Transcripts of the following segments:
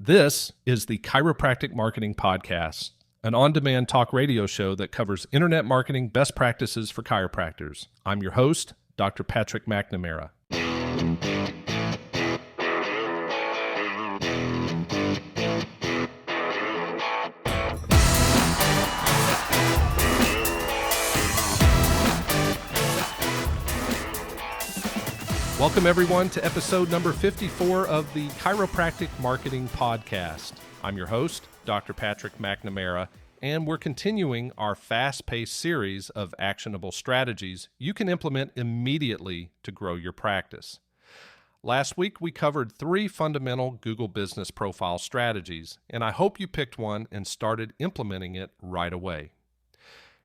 This is the Chiropractic Marketing Podcast, an on-demand talk radio show that covers internet marketing best practices for chiropractors. I'm your host, Dr. Patrick McNamara. Welcome, everyone, to episode number 54 of the Chiropractic Marketing Podcast. I'm your host, Dr. Patrick McNamara, and we're continuing our fast-paced series of actionable strategies you can implement immediately to grow your practice. Last week, we covered 3 fundamental Google Business Profile strategies, and I hope you picked one and started implementing it right away.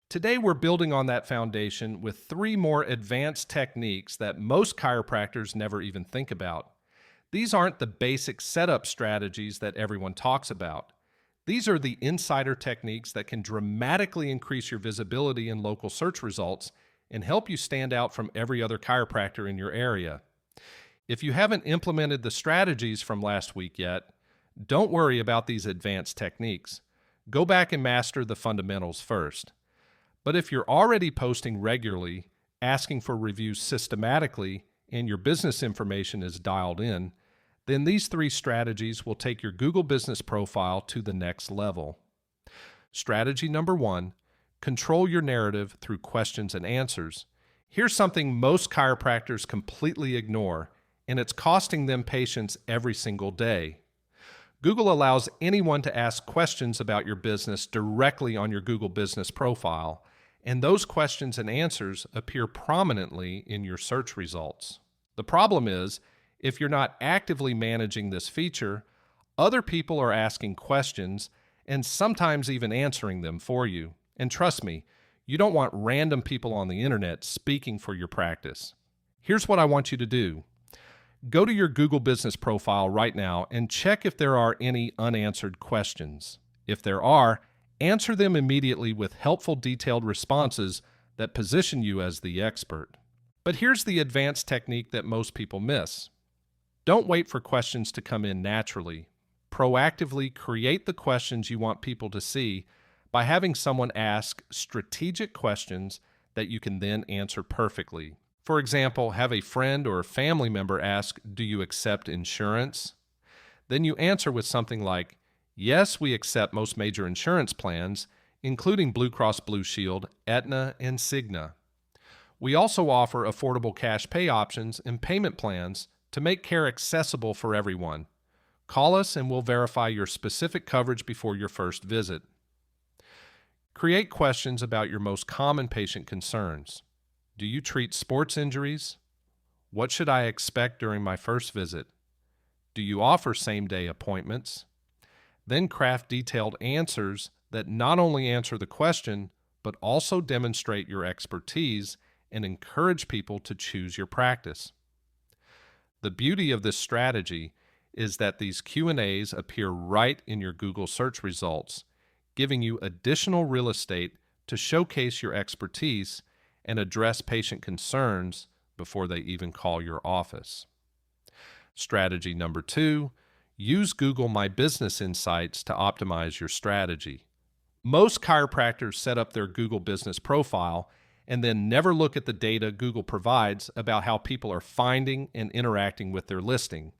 Today, we're building on that foundation with 3 more advanced techniques that most chiropractors never even think about. These aren't the basic setup strategies that everyone talks about. These are the insider techniques that can dramatically increase your visibility in local search results and help you stand out from every other chiropractor in your area. If you haven't implemented the strategies from last week yet, don't worry about these advanced techniques. Go back and master the fundamentals first. But if you're already posting regularly, asking for reviews systematically, and your business information is dialed in, then these 3 strategies will take your Google Business Profile to the next level. Strategy number 1, control your narrative through questions and answers. Here's something most chiropractors completely ignore, and it's costing them patients every single day. Google allows anyone to ask questions about your business directly on your Google Business Profile, and those questions and answers appear prominently in your search results. The problem is, if you're not actively managing this feature, other people are asking questions and sometimes even answering them for you. And trust me, you don't want random people on the internet speaking for your practice. Here's what I want you to do. Go to your Google Business Profile right now and check if there are any unanswered questions. If there are, answer them immediately with helpful, detailed responses that position you as the expert. But here's the advanced technique that most people miss. Don't wait for questions to come in naturally. Proactively create the questions you want people to see by having someone ask strategic questions that you can then answer perfectly. For example, have a friend or family member ask, "Do you accept insurance?" Then you answer with something like, "Yes, we accept most major insurance plans, including Blue Cross Blue Shield, Aetna, and Cigna. We also offer affordable cash pay options and payment plans to make care accessible for everyone. Call us and we'll verify your specific coverage before your first visit." Create questions about your most common patient concerns. Do you treat sports injuries? What should I expect during my first visit? Do you offer same-day appointments? Then craft detailed answers that not only answer the question, but also demonstrate your expertise and encourage people to choose your practice. The beauty of this strategy is that these Q&As appear right in your Google search results, giving you additional real estate to showcase your expertise and address patient concerns before they even call your office. Strategy number 2, use Google My Business Insights to optimize your strategy. Most chiropractors set up their Google Business Profile and then never look at the data Google provides about how people are finding and interacting with their listing.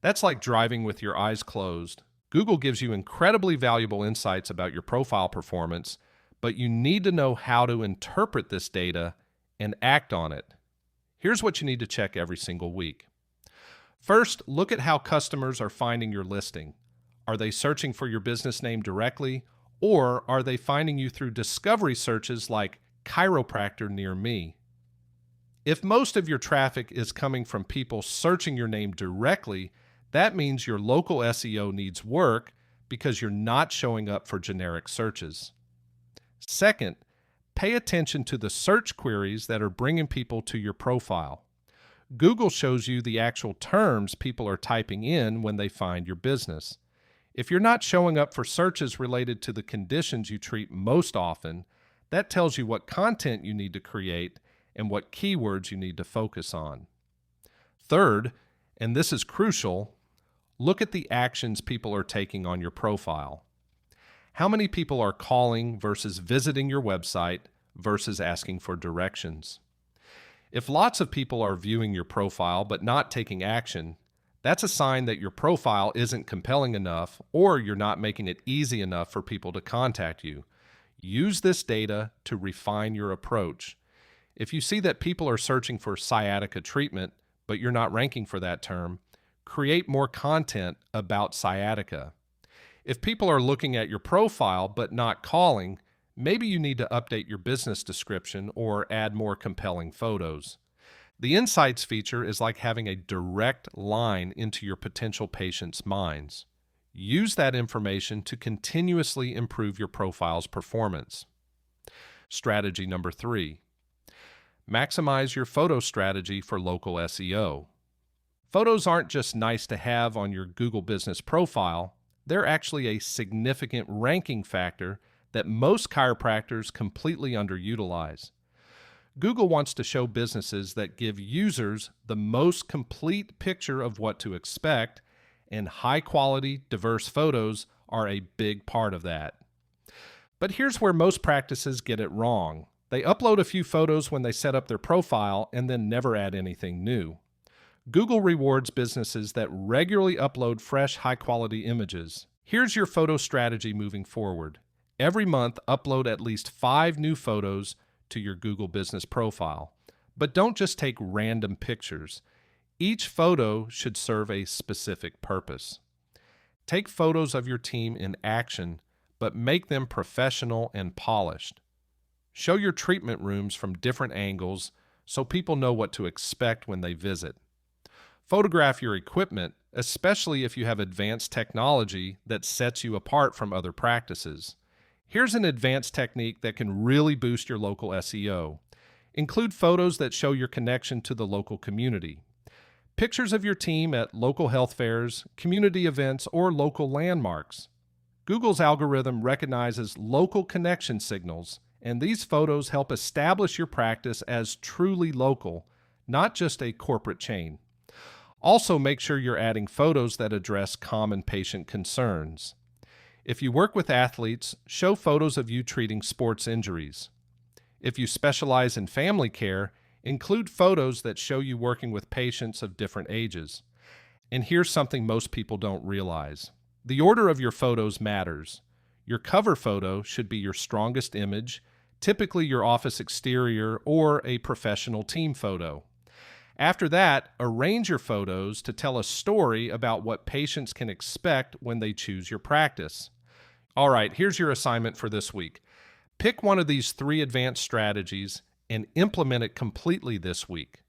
That's like driving with your eyes closed. Google gives you incredibly valuable insights about your profile performance, but you need to know how to interpret this data and act on it. Here's what you need to check every single week. First, look at how customers are finding your listing. Are they searching for your business name directly, or are they finding you through discovery searches like chiropractor near me? If most of your traffic is coming from people searching your name directly, that means your local SEO needs work because you're not showing up for generic searches. Second, pay attention to the search queries that are bringing people to your profile. Google shows you the actual terms people are typing in when they find your business. If you're not showing up for searches related to the conditions you treat most often, that tells you what content you need to create and what keywords you need to focus on. Third, and this is crucial, Look at the actions people are taking on your profile. How many people are calling versus visiting your website versus asking for directions? If lots of people are viewing your profile but not taking action, that's a sign that your profile isn't compelling enough or you're not making it easy enough for people to contact you. Use this data to refine your approach. If you see that people are searching for sciatica treatment, but you're not ranking for that term, create more content about sciatica. If people are looking at your profile but not calling, maybe you need to update your business description or add more compelling photos. The Insights feature is like having a direct line into your potential patients' minds. Use that information to continuously improve your profile's performance. Strategy number 3. Maximize your photo strategy for local SEO. Photos aren't just nice to have on your Google business profile, they're actually a significant ranking factor that most chiropractors completely underutilize. Google wants to show businesses that give users the most complete picture of what to expect, and high-quality, diverse photos are a big part of that. But here's where most practices get it wrong. They upload a few photos when they set up their profile and then never add anything new. Google rewards businesses that regularly upload fresh, high-quality images. Here's your photo strategy moving forward. Every month, upload at least 5 new photos to your Google business profile. But don't just take random pictures. Each photo should serve a specific purpose. Take photos of your team in action, but make them professional and polished. Show your treatment rooms from different angles so people know what to expect when they visit. Photograph your equipment, especially if you have advanced technology that sets you apart from other practices. Here's an advanced technique that can really boost your local SEO. Include photos that show your connection to the local community. Pictures of your team at local health fairs, community events, or local landmarks. Google's algorithm recognizes local connection signals, and these photos help establish your practice as truly local, not just a corporate chain. Also, make sure you're adding photos that address common patient concerns. If you work with athletes, show photos of you treating sports injuries. If you specialize in family care, include photos that show you working with patients of different ages. And here's something most people don't realize. The order of your photos matters. Your cover photo should be your strongest image, typically your office exterior or a professional team photo. After that, arrange your photos to tell a story about what patients can expect when they choose your practice. All right, here's your assignment for this week. Pick one of these 3 advanced strategies and implement it completely this week.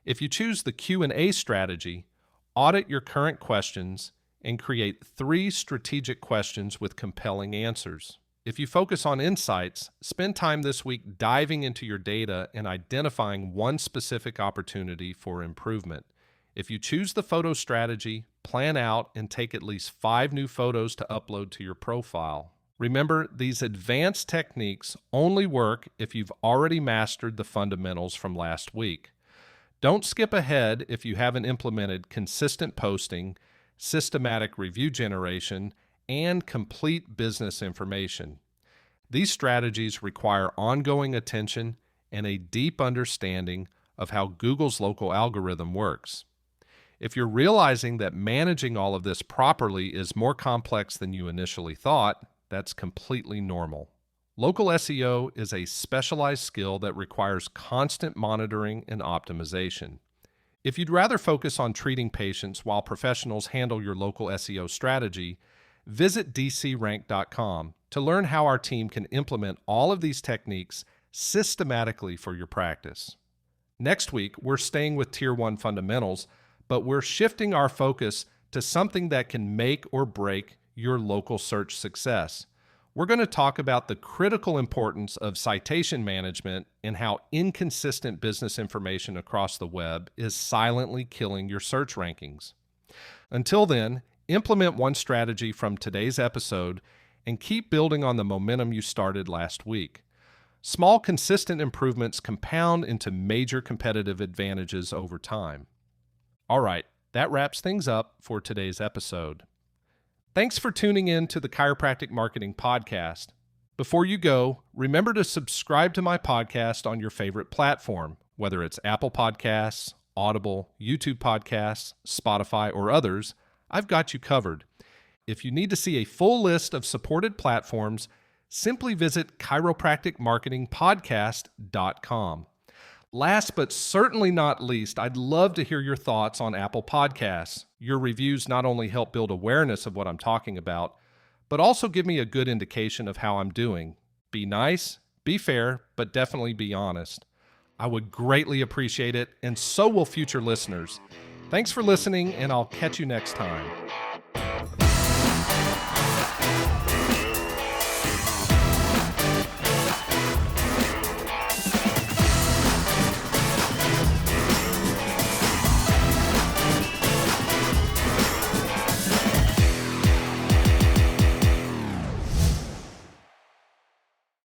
If you choose the Q&A strategy, audit your current questions and create 3 strategic questions with compelling answers. If you focus on insights, spend time this week diving into your data and identifying one specific opportunity for improvement. If you choose the photo strategy, plan out and take at least 5 new photos to upload to your profile. Remember, these advanced techniques only work if you've already mastered the fundamentals from last week. Don't skip ahead if you haven't implemented consistent posting, systematic review generation, and complete business information. These strategies require ongoing attention and a deep understanding of how Google's local algorithm works. If you're realizing that managing all of this properly is more complex than you initially thought, that's completely normal. Local SEO is a specialized skill that requires constant monitoring and optimization. If you'd rather focus on treating patients while professionals handle your local SEO strategy, visit DCRank.com to learn how our team can implement all of these techniques systematically for your practice. Next week, we're staying with Tier 1 fundamentals, but we're shifting our focus to something that can make or break your local search success. We're going to talk about the critical importance of citation management and how inconsistent business information across the web is silently killing your search rankings. Until then, implement one strategy from today's episode and keep building on the momentum you started last week. Small, consistent improvements compound into major competitive advantages over time. All right, That wraps things up for today's episode. Thanks for tuning in to the Chiropractic Marketing Podcast. Before you go, remember to subscribe to my podcast on your favorite platform, whether it's Apple Podcasts, Audible, YouTube Podcasts, Spotify, or others. I've got you covered. If you need to see a full list of supported platforms, simply visit chiropracticmarketingpodcast.com. Last but certainly not least, I'd love to hear your thoughts on Apple Podcasts. Your reviews not only help build awareness of what I'm talking about, but also give me a good indication of how I'm doing. Be nice, be fair, but definitely be honest. I would greatly appreciate it, and so will future listeners. Thanks for listening, and I'll catch you next time.